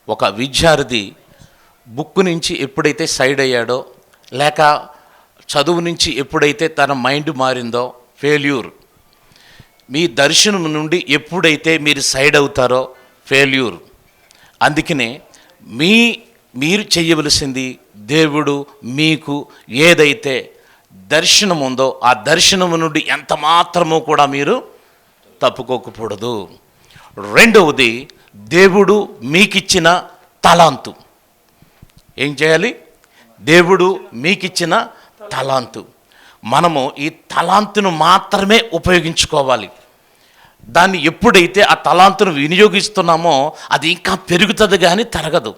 ఒక విద్యార్థి బుక్ నుంచి ఎప్పుడైతే సైడ్ అయ్యాడో, లేక చదువు నుంచి ఎప్పుడైతే తన మైండ్ మారిందో ఫెయిల్యూర్. మీ దర్శనం నుండి ఎప్పుడైతే మీరు సైడ్ అవుతారో ఫెయిల్యూర్. అందుకనే మీరు చేయవలసింది, దేవుడు మీకు ఏదైతే దర్శనం ఉందో ఆ దర్శనము నుండి ఎంత మాత్రమూ కూడా మీరు తప్పుకోకూడదు. రెండవది, దేవుడు మీకిచ్చిన తలాంతు. ఏం చేయాలి? దేవుడు మీకిచ్చిన తలాంతు. మనము ఈ తలాంతును మాత్రమే ఉపయోగించుకోవాలి. దాన్ని ఎప్పుడైతే ఆ తలాంతును వినియోగిస్తున్నామో అది ఇంకా పెరుగుతుంది కానీ తరగదు.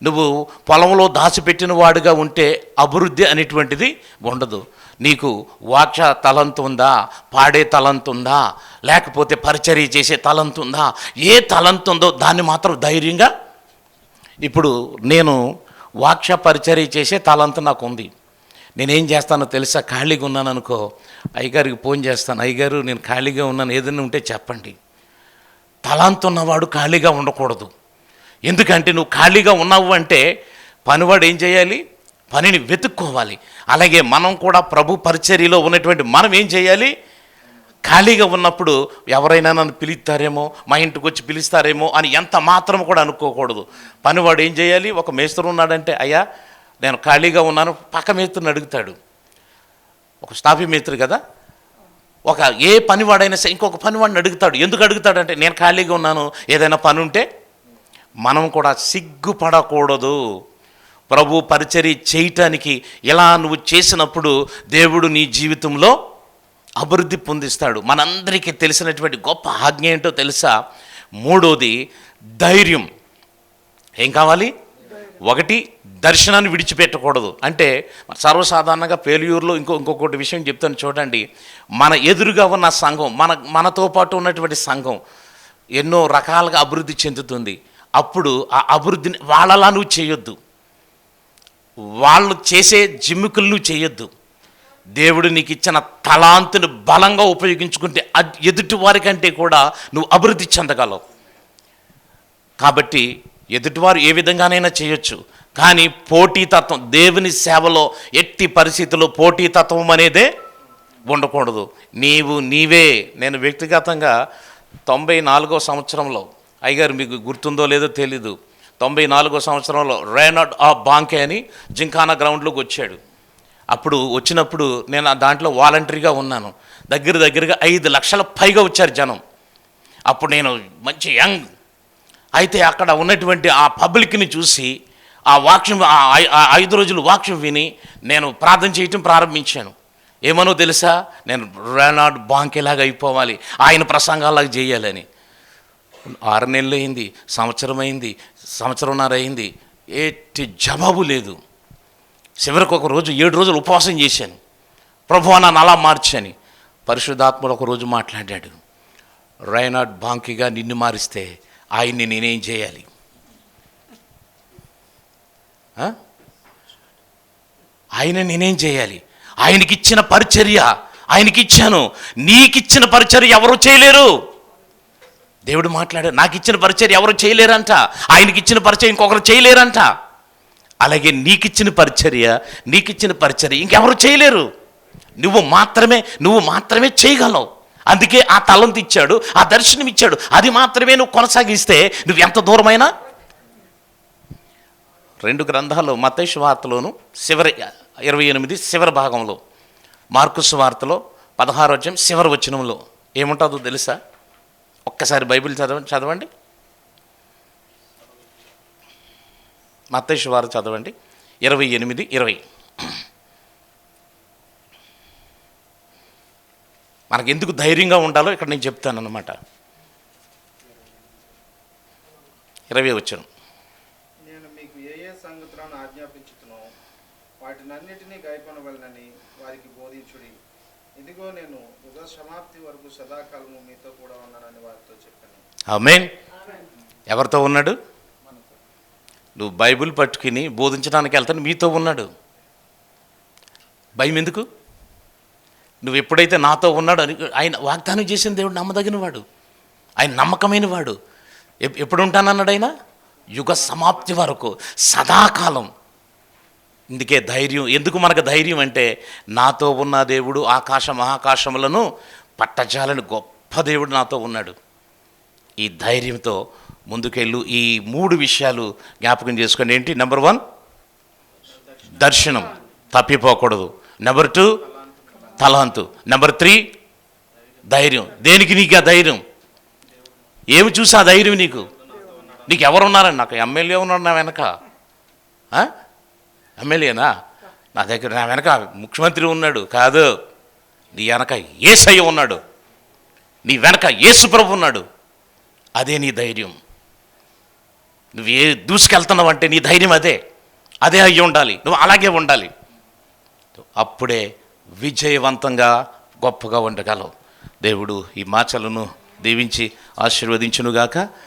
నువ్వు పొలంలో దాచిపెట్టిన వాడుగా ఉంటే అభివృద్ధి అనేటువంటిది ఉండదు. నీకు వాక్య తలంతు ఉందా, పాడే తలంతు ఉందా, లేకపోతే పరిచర్య చేసే తలంతు ఉందా, ఏ తలంతు ఉందో దాన్ని మాత్రం ధైర్యంగా. ఇప్పుడు నేను వాక్య పరిచర్య చేసే తలంతు నాకు ఉంది. నేనేం చేస్తానో తెలుసా? ఖాళీగా ఉన్నాను అనుకో, అయ్యగారికి ఫోన్ చేస్తాను, అయ్యగారు నేను ఖాళీగా ఉన్నాను, ఏదైనా ఉంటే చెప్పండి. తలాంతు ఉన్నవాడు ఖాళీగా ఉండకూడదు. ఎందుకంటే నువ్వు ఖాళీగా ఉన్నావు అంటే పనివాడు ఏం చేయాలి? పనిని వెతుక్కోవాలి. అలాగే మనం కూడా ప్రభు పరిచర్యలో ఉన్నటువంటి మనం ఏం చేయాలి? ఖాళీగా ఉన్నప్పుడు ఎవరైనా నన్ను పిలుస్తారేమో, మా ఇంటికి వచ్చి పిలుస్తారేమో అని ఎంత మాత్రం కూడా అనుకోకూడదు. పనివాడు ఏం చేయాలి? ఒక మేస్త్రి ఉన్నాడంటే, అయ్యా నేను ఖాళీగా ఉన్నాను, పక్క మేస్త్రిని అడుగుతాడు. ఒక స్టాఫీ మేస్త్రి కదా, ఒక ఏ పనివాడైనా సరే ఇంకొక పనివాడిని అడుగుతాడు. ఎందుకు అడుగుతాడంటే, నేను ఖాళీగా ఉన్నాను, ఏదైనా పని ఉంటే. మనం కూడా సిగ్గుపడకూడదు. ప్రభు పరిచర్య చేయటానికి ఇలా నువ్వు చేసినప్పుడు దేవుడు నీ జీవితంలో అభివృద్ధి పొందిస్తాడు. మనందరికీ తెలిసినటువంటి గొప్ప ఆజ్ఞ ఏంటో తెలుసా? మూడోది ధైర్యం. ఏం కావాలి? ఒకటి, దర్శనాన్ని విడిచిపెట్టకూడదు. అంటే సర్వసాధారణంగా ఫెయిల్యూర్లో ఇంకొకటి విషయం చెప్తాను చూడండి. మన ఎదురుగా ఉన్న సంఘం, మనతో పాటు ఉన్నటువంటి సంఘం ఎన్నో రకాలుగా అభివృద్ధి చెందుతుంది. అప్పుడు ఆ అభివృద్ధిని వాళ్ళలా నువ్వు చేయొద్దు, వాళ్ళు చేసే జిమ్మికులు నువ్వు చేయొద్దు. దేవుడు నీకు ఇచ్చిన తలాంతుని బలంగా ఉపయోగించుకుంటే ఎదుటి వారికంటే కూడా నువ్వు అభివృద్ధి చెందగలవు. కాబట్టి ఎదుటివారు ఏ విధంగానైనా చేయొచ్చు, కానీ పోటీతత్వం, దేవుని సేవలో ఎట్టి పరిస్థితుల్లో పోటీతత్వం అనేదే ఉండకూడదు. నీవే. నేను వ్యక్తిగతంగా 94వ సంవత్సరంలో, అయ్యగారు మీకు గుర్తుందో లేదో తెలీదు, 94వ సంవత్సరంలో రేనాడ్ ఆ బాంకే అని జింకానా గ్రౌండ్లోకి వచ్చాడు. అప్పుడు వచ్చినప్పుడు నేను దాంట్లో వాలంటరీగా ఉన్నాను. దగ్గరగా 5 లక్షల పైగా వచ్చారు జనం. అప్పుడు నేను మంచి యంగ్. అయితే అక్కడ ఉన్నటువంటి ఆ పబ్లిక్ని చూసి ఆ వాక్యం, 5 రోజులు వాక్యం విని నేను ప్రార్థన చేయటం ప్రారంభించాను. ఏమనో తెలుసా? నేను రేనాడ్ బాంకేలాగా అయిపోవాలి, ఆయన ప్రసంగాలాగా చేయాలని. 6 నెలలు అయింది, సంవత్సరంన్నర అయింది, ఎట్టి జవాబు లేదు. చివరికి ఒక రోజు 7 రోజులు ఉపవాసం చేశాను. ప్రభువా నన్ను అలా మార్చని. పరిశుద్ధాత్ముడు ఒకరోజు మాట్లాడాడు, రేనాడ్ బాంకీగా నిన్ను మారిస్తే ఆయన్ని నేనేం చేయాలి? ఆయన నేనేం చేయాలి? ఆయనకిచ్చిన పరిచర్య ఆయనకిచ్చాను. నీకిచ్చిన పరిచర్య ఎవరు చేయలేరు. దేవుడు మాట్లాడాడు, నాకు ఇచ్చిన పరిచర్య ఎవరు చేయలేరంట, ఆయనకిచ్చిన పరిచర్య ఇంకొకరు చేయలేరంట. అలాగే నీకిచ్చిన పరిచర్య ఇంకెవరు చేయలేరు. నువ్వు మాత్రమే చేయగలవు. అందుకే ఆ తలంతు ఇచ్చాడు, ఆ దర్శనం ఇచ్చాడు. అది మాత్రమే నువ్వు కొనసాగిస్తే నువ్వు ఎంత దూరమైనా. 2 గ్రంథాలు, మత్తయి సువార్తలోను 28 చివరి భాగంలో, మార్కు సువార్తలో 16వ అధ్యాయం చివరి వచనంలో ఏముంటుందో తెలుసా? ఒక్కసారి బైబిల్ చదవండి. మత్తయి సువార్త చదవండి 28:20. మనకు ఎందుకు ధైర్యంగా ఉండాలో ఇక్కడ నేను చెప్తాను అన్నమాట. 20 వచనం. నేను మీకు ఏ సంగతులను ఆజ్ఞాపించుతునో వాటినన్నిటినీ గైకొనవలెనని వారికి బోధించుడి. ఇదిగో నేను యుగ సమాప్తి వరకు సదాకాలము మీతో కూడా ఉన్నానని వారితో చెప్పాను. ఆమేన్. ఎవరితో ఉన్నాడు? నువ్వు బైబిల్ పట్టుకుని బోధించడానికి వెళ్తాను, మీతో ఉన్నాడు. భయం ఎందుకు? నువ్వు ఎప్పుడైతే నాతో ఉన్నాడు అని ఆయన వాగ్దానం చేసిన దేవుడు నమ్మదగిన వాడు, ఆయన నమ్మకమైన వాడు. ఎప్పుడు ఉంటానన్నాడు ఆయన? యుగ సమాప్తి వరకు, సదాకాలం. ఇందుకే ధైర్యం. ఎందుకు మనకు ధైర్యం అంటే, నాతో ఉన్న దేవుడు ఆకాశ మహాకాశములను పట్టజాలని గొప్ప దేవుడు నాతో ఉన్నాడు. ఈ ధైర్యంతో ముందుకెళ్ళు. ఈ 3 విషయాలు జ్ఞాపకం చేసుకోండి. ఏంటి? నెంబర్ 1 దర్శనం, తప్పిపోకూడదు. నెంబర్ 2 తలాంతు. నెంబర్ 3 ధైర్యం. దేనికి నీకు ఆ ధైర్యం? ఏమి చూసి ఆ ధైర్యం నీకు? నీకు ఎవరు ఉన్నారండి? నాకు ఎమ్మెల్యే ఉన్నాడు నా వెనక. ఎమ్మెల్యేనా? నా దగ్గర నా వెనక ముఖ్యమంత్రి ఉన్నాడు. కాదు, నీ వెనక యేసయ్య ఉన్నాడు, నీ వెనక యేసు ప్రభు ఉన్నాడు. అదే నీ ధైర్యం. నువ్వు దూసుకెళ్తున్నావు అంటే నీ ధైర్యం అదే అయ్యి ఉండాలి. నువ్వు అలాగే ఉండాలి. అప్పుడే విజయవంతంగా గొప్పగా ఉండగలవు. దేవుడు ఈ మాటలను దీవించి ఆశీర్వదించునుగాక.